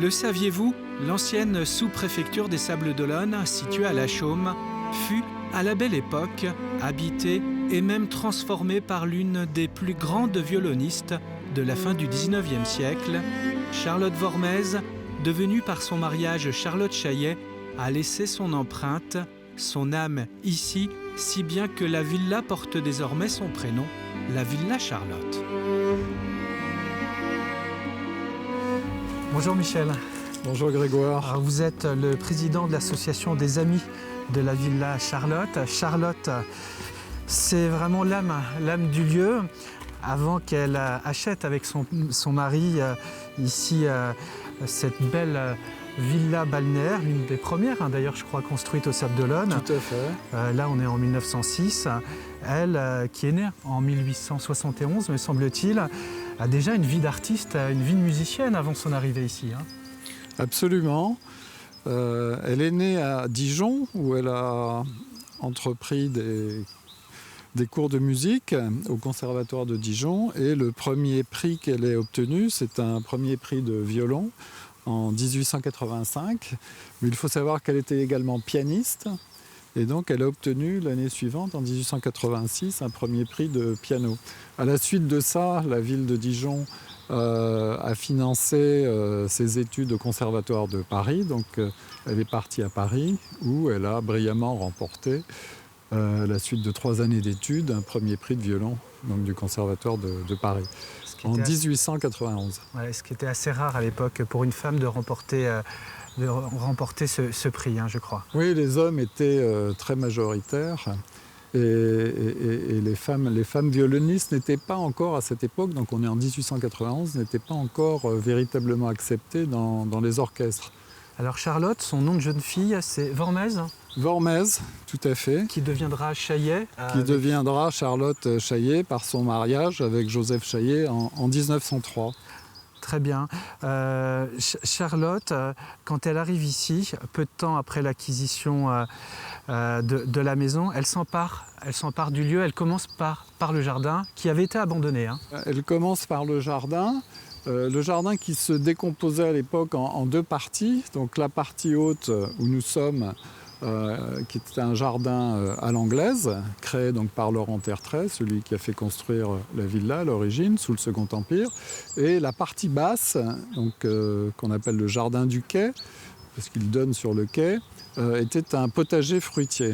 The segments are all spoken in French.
Le saviez-vous? L'ancienne sous-préfecture des Sables-d'Olonne, située à La Chaume, fut, à la belle époque, habitée et même transformée par l'une des plus grandes violonistes de la fin du XIXe siècle, Charlotte Wormez, devenue par son mariage Charlotte Chaillet, a laissé son empreinte, son âme ici, si bien que la villa porte désormais son prénom, la Villa Charlotte. Bonjour Michel. Bonjour Grégoire. Alors, vous êtes le président de l'association des Amis de la Villa Charlotte. Charlotte, c'est vraiment l'âme du lieu. Avant qu'elle achète avec son mari ici cette belle villa balnéaire, l'une des premières d'ailleurs je crois construite aux Sables-d'Olonne. Tout à fait. Là on est en 1906. Elle, qui est née en 1871 me semble-t-il, a déjà une vie d'artiste, une vie de musicienne avant son arrivée ici. Absolument. Elle est née à Dijon où elle a entrepris des cours de musique au Conservatoire de Dijon et le premier prix qu'elle ait obtenu, c'est un premier prix de violon en 1885. Mais il faut savoir qu'elle était également pianiste et donc elle a obtenu l'année suivante, en 1886, un premier prix de piano. À la suite de ça, la ville de Dijon a financé ses études au Conservatoire de Paris. Donc elle est partie à Paris où elle a brillamment remporté à la suite de 3 années d'études, un premier prix de violon donc du Conservatoire de Paris, en 1891. Ouais, ce qui était assez rare à l'époque pour une femme de remporter ce prix, je crois. Oui, les hommes étaient très majoritaires et les femmes violonistes n'étaient pas encore à cette époque, donc on est en 1891, n'étaient pas encore véritablement acceptées dans les orchestres. Alors Charlotte, son nom de jeune fille, c'est Wormez. Wormez, tout à fait. Qui deviendra Chaillet. Qui deviendra Charlotte Chaillet par son mariage avec Joseph Chaillet en 1903. Très bien. Charlotte, quand elle arrive ici, peu de temps après l'acquisition de la maison, elle s'empare du lieu. Elle commence par le jardin qui avait été abandonné. Elle commence par le jardin qui se décomposait à l'époque en 2 parties. Donc la partie haute où nous sommes, qui était un jardin à l'anglaise, créé donc par Laurent Tertrais, celui qui a fait construire la villa à l'origine, sous le Second Empire. Et la partie basse, donc, qu'on appelle le jardin du quai, parce qu'il donne sur le quai, était un potager fruitier.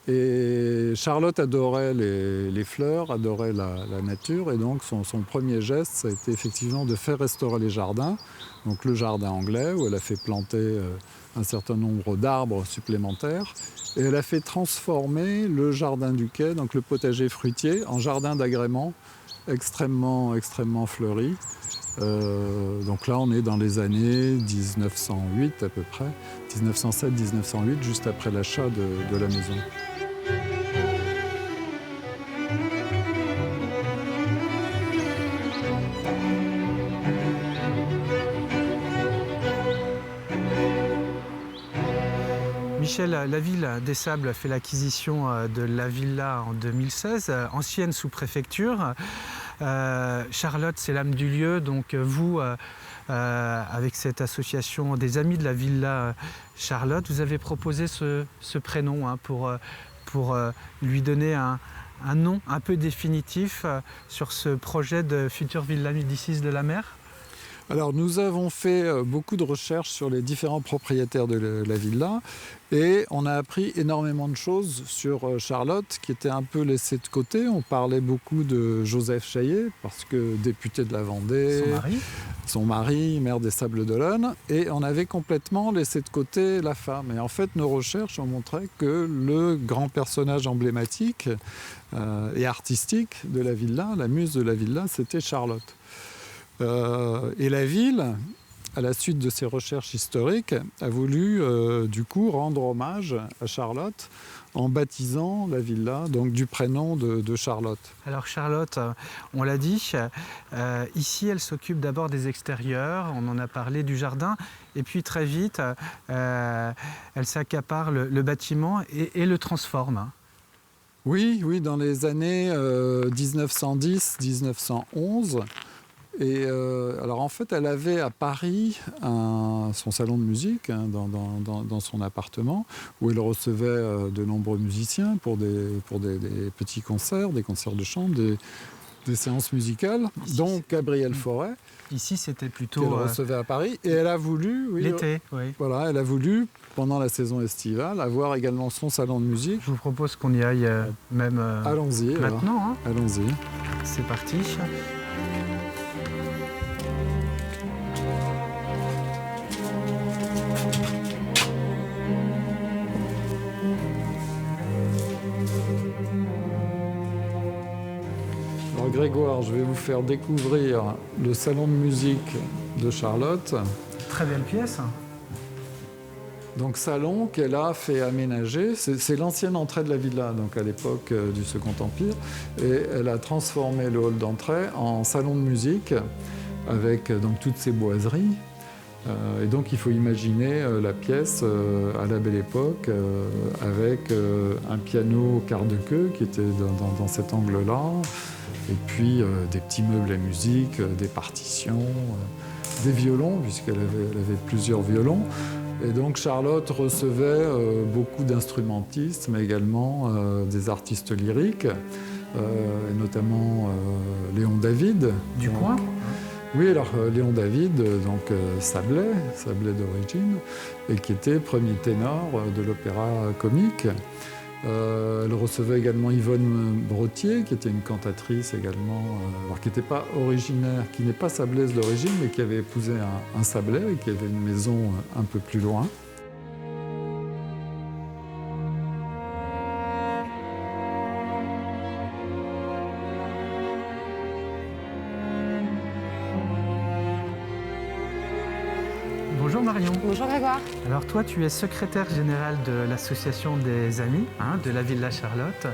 Et Charlotte adorait les fleurs, adorait la nature, et donc son premier geste, ça a été effectivement de faire restaurer les jardins. Donc le jardin anglais, où elle a fait planter un certain nombre d'arbres supplémentaires, et elle a fait transformer le jardin du quai, donc le potager fruitier, en jardin d'agrément extrêmement fleuri. Donc là, on est dans les années 1908 à peu près, 1907-1908, juste après l'achat de la maison. Michel, la ville des Sables fait l'acquisition de la villa en 2016, ancienne sous-préfecture. Charlotte, c'est l'âme du lieu, donc vous, avec cette association des Amis de la Villa Charlotte, vous avez proposé ce prénom pour lui donner un nom un peu définitif sur ce projet de future Villa Médicis de la Mer. Alors nous avons fait beaucoup de recherches sur les différents propriétaires de la villa et on a appris énormément de choses sur Charlotte qui était un peu laissée de côté. On parlait beaucoup de Joseph Chaillet parce que député de la Vendée, son mari, maire des Sables-d'Olonne, et on avait complètement laissé de côté la femme. Et en fait nos recherches ont montré que le grand personnage emblématique et artistique de la villa, la muse de la villa, c'était Charlotte. Et la ville, à la suite de ces recherches historiques, a voulu du coup rendre hommage à Charlotte en baptisant la villa donc, du prénom de Charlotte. Alors Charlotte, on l'a dit, ici elle s'occupe d'abord des extérieurs, on en a parlé du jardin, et puis très vite elle s'accapare le bâtiment et le transforme. Oui, dans les années 1910-1911, Et alors en fait, elle avait à Paris son salon de musique dans son appartement, où elle recevait de nombreux musiciens pour des petits concerts, des concerts de chambre, des séances musicales, dont Gabriel Fauré. Ici, c'était plutôt... Qu'elle recevait à Paris. Et elle a voulu... Oui, l'été, oui. Voilà, elle a voulu, pendant la saison estivale, avoir également son salon de musique. Je vous propose qu'on y aille même Allons-y, maintenant. Hein. Allons-y. C'est parti. Alors Grégoire, je vais vous faire découvrir le salon de musique de Charlotte. Très belle pièce. Donc salon qu'elle a fait aménager, c'est l'ancienne entrée de la villa, donc à l'époque du Second Empire, et elle a transformé le hall d'entrée en salon de musique avec donc toutes ces boiseries. Et donc il faut imaginer la pièce à la belle époque avec un piano quart de queue qui était dans cet angle-là, et puis des petits meubles à musique, des partitions, des violons, puisqu'elle avait plusieurs violons. Et donc Charlotte recevait beaucoup d'instrumentistes, mais également des artistes lyriques, et notamment Léon David. Du coin ? Oui, alors Léon David, donc Sablé d'origine, et qui était premier ténor de l'opéra comique. Elle recevait également Yvonne Brottier, qui était une cantatrice également, alors qui n'était pas originaire, qui n'est pas sablaise d'origine, mais qui avait épousé un Sablais et qui avait une maison un peu plus loin. Bonjour Marion. Bonjour Grégoire. Alors toi, tu es secrétaire générale de l'association des Amis de la Villa Charlotte.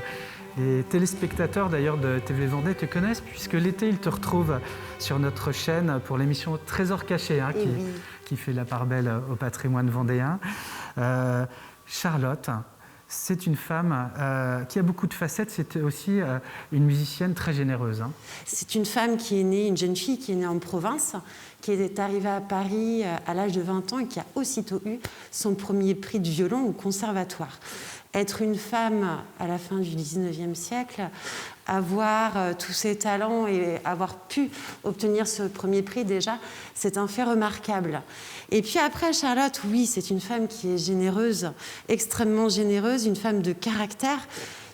Les téléspectateurs d'ailleurs de TV Vendée te connaissent puisque l'été, ils te retrouvent sur notre chaîne pour l'émission Trésor caché qui fait la part belle au patrimoine vendéen. Charlotte, c'est une femme qui a beaucoup de facettes. C'est aussi une musicienne très généreuse. C'est une femme qui est née, une jeune fille qui est née en province, qui est arrivée à Paris à l'âge de 20 ans et qui a aussitôt eu son premier prix de violon au conservatoire. Être une femme à la fin du 19e siècle, avoir tous ses talents et avoir pu obtenir ce premier prix déjà, c'est un fait remarquable. Et puis après, Charlotte, oui, c'est une femme qui est généreuse, extrêmement généreuse, une femme de caractère,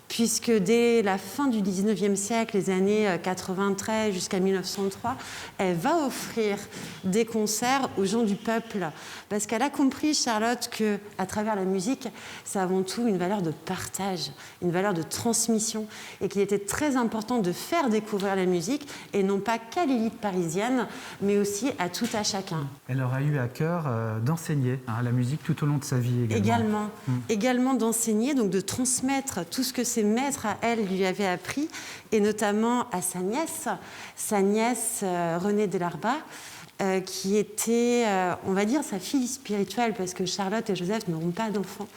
puisque dès la fin du 19e siècle, les années 93 jusqu'à 1903, elle va offrir des concerts aux gens du peuple, parce qu'elle a compris, Charlotte, qu'à travers la musique, c'est avant tout une valeur de partage, une valeur de transmission, et qu'il était très important de faire découvrir la musique, et non pas qu'à l'élite parisienne, mais aussi à tout à chacun. Elle aura eu à cœur d'enseigner la musique tout au long de sa vie également. Également d'enseigner, donc de transmettre tout ce que ses maîtres à elle lui avaient appris, et notamment à sa nièce Renée Delarba, qui était, on va dire, sa fille spirituelle, parce que Charlotte et Joseph n'auront pas d'enfants.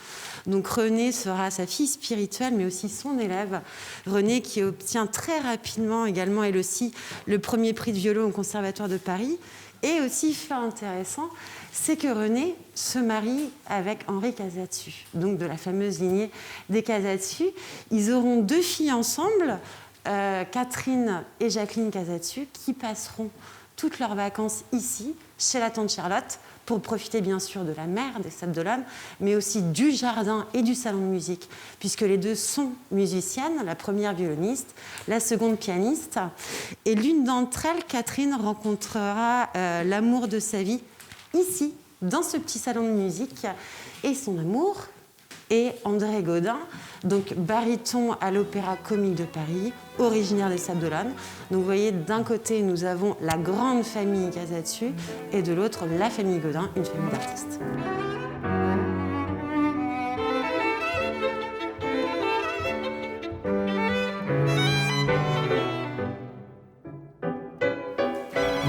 Donc Renée sera sa fille spirituelle, mais aussi son élève. Renée qui obtient très rapidement également, elle aussi, le premier prix de violon au Conservatoire de Paris. Et aussi, fait intéressant, c'est que Renée se marie avec Henri Casatsu, donc de la fameuse lignée des Casatsu. Ils auront 2 filles ensemble, Catherine et Jacqueline Casatsu, qui passeront toutes leurs vacances ici, chez la tante Charlotte, pour profiter bien sûr de la mer, des Sables d'Olonne, mais aussi du jardin et du salon de musique, puisque les deux sont musiciennes, la première violoniste, la seconde pianiste. Et l'une d'entre elles, Catherine, rencontrera l'amour de sa vie ici, dans ce petit salon de musique. Et son amour est André Gaudin, donc baryton à l'Opéra Comique de Paris, originaire des Sables d'Olonne. Donc vous voyez, d'un côté, nous avons la grande famille Casatsu et de l'autre, la famille Gaudin, une famille d'artistes.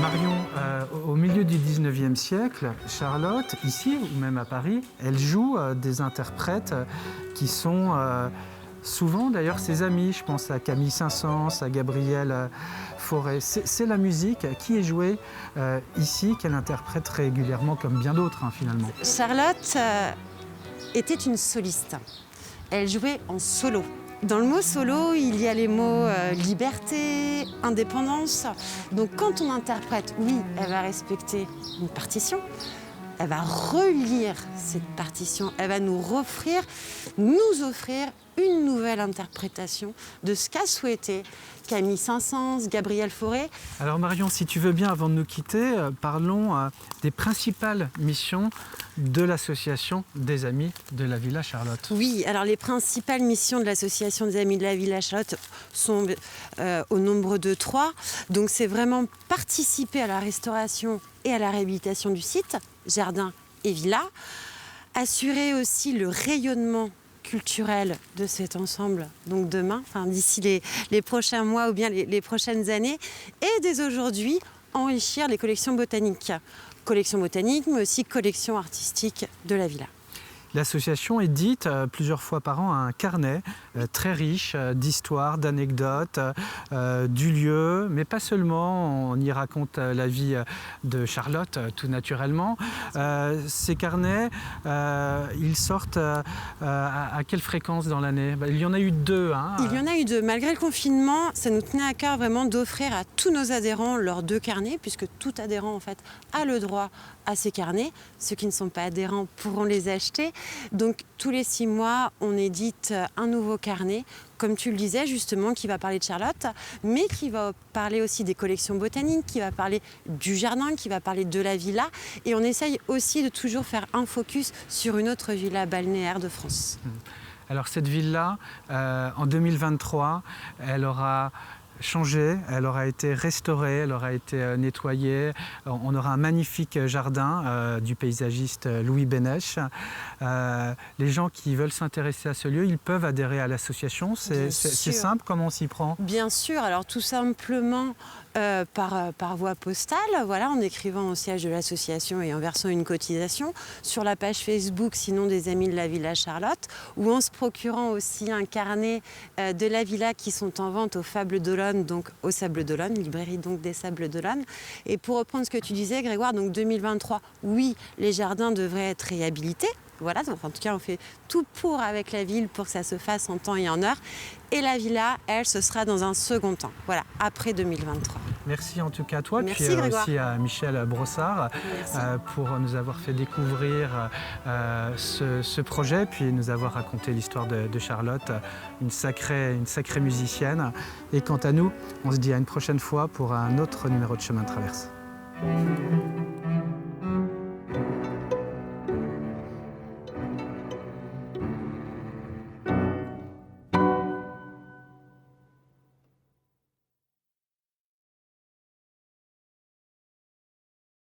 Marion, au milieu du 19e siècle, Charlotte, ici ou même à Paris, elle joue des interprètes qui sont souvent d'ailleurs ses amis. Je pense à Camille Saint-Saëns, à Gabrielle Fauré. C'est la musique qui est jouée ici, qu'elle interprète régulièrement comme bien d'autres finalement. Charlotte était une soliste. Elle jouait en solo. Dans le mot solo, il y a les mots liberté, indépendance. Donc quand on interprète, oui, elle va respecter une partition. Elle va relire cette partition. Elle va nous offrir une nouvelle interprétation de ce qu'a souhaité Camille Saint-Saëns, Gabrielle Fauré. Alors Marion, si tu veux bien, avant de nous quitter, parlons des principales missions de l'association des Amis de la Villa Charlotte. Oui, alors les principales missions de l'association des Amis de la Villa Charlotte sont au nombre de 3. Donc c'est vraiment participer à la restauration et à la réhabilitation du site, jardin et villa, assurer aussi le rayonnement culturel de cet ensemble, donc demain, d'ici les prochains mois ou bien les prochaines années, et dès aujourd'hui, enrichir les collections botaniques. Collection botanique, mais aussi collection artistique de la villa. L'association édite plusieurs fois par an un carnet très riche d'histoires, d'anecdotes, du lieu, mais pas seulement. On y raconte la vie de Charlotte, tout naturellement. Ces carnets, ils sortent à quelle fréquence dans l'année? Il y en a eu 2. Il y en a eu 2. Malgré le confinement, ça nous tenait à cœur vraiment d'offrir à tous nos adhérents leurs 2 carnets, puisque tout adhérent en fait a le droit à ces carnets. Ceux qui ne sont pas adhérents pourront les acheter. Donc tous les 6 mois, on édite un nouveau carnet, comme tu le disais justement, qui va parler de Charlotte, mais qui va parler aussi des collections botaniques, qui va parler du jardin, qui va parler de la villa. Et on essaye aussi de toujours faire un focus sur une autre villa balnéaire de France. Alors cette villa, en 2023, elle aura changé, elle aura été restaurée, elle aura été nettoyée. On aura un magnifique jardin du paysagiste Louis Bénèche. Les gens qui veulent s'intéresser à ce lieu, ils peuvent adhérer à l'association. C'est simple, comment on s'y prend? Bien sûr, alors tout simplement par voie postale, voilà, en écrivant au siège de l'association et en versant une cotisation, sur la page Facebook sinon des Amis de la Villa Charlotte, ou en se procurant aussi un carnet de la villa qui sont en vente au Fables d'Olonne, donc au Sables d'Olonne, librairie donc des Sables d'Olonne. Et pour reprendre ce que tu disais, Grégoire, donc 2023, oui, les jardins devraient être réhabilités. Voilà, donc en tout cas, on fait tout pour avec la ville pour que ça se fasse en temps et en heure. Et la villa, elle, ce sera dans un second temps, voilà, après 2023. Merci en tout cas à toi, Merci, puis Grégoire. aussi à Michel Brossard pour nous avoir fait découvrir ce projet, puis nous avoir raconté l'histoire de Charlotte, une sacrée musicienne. Et quant à nous, on se dit à une prochaine fois pour un autre numéro de Chemin de Traverse.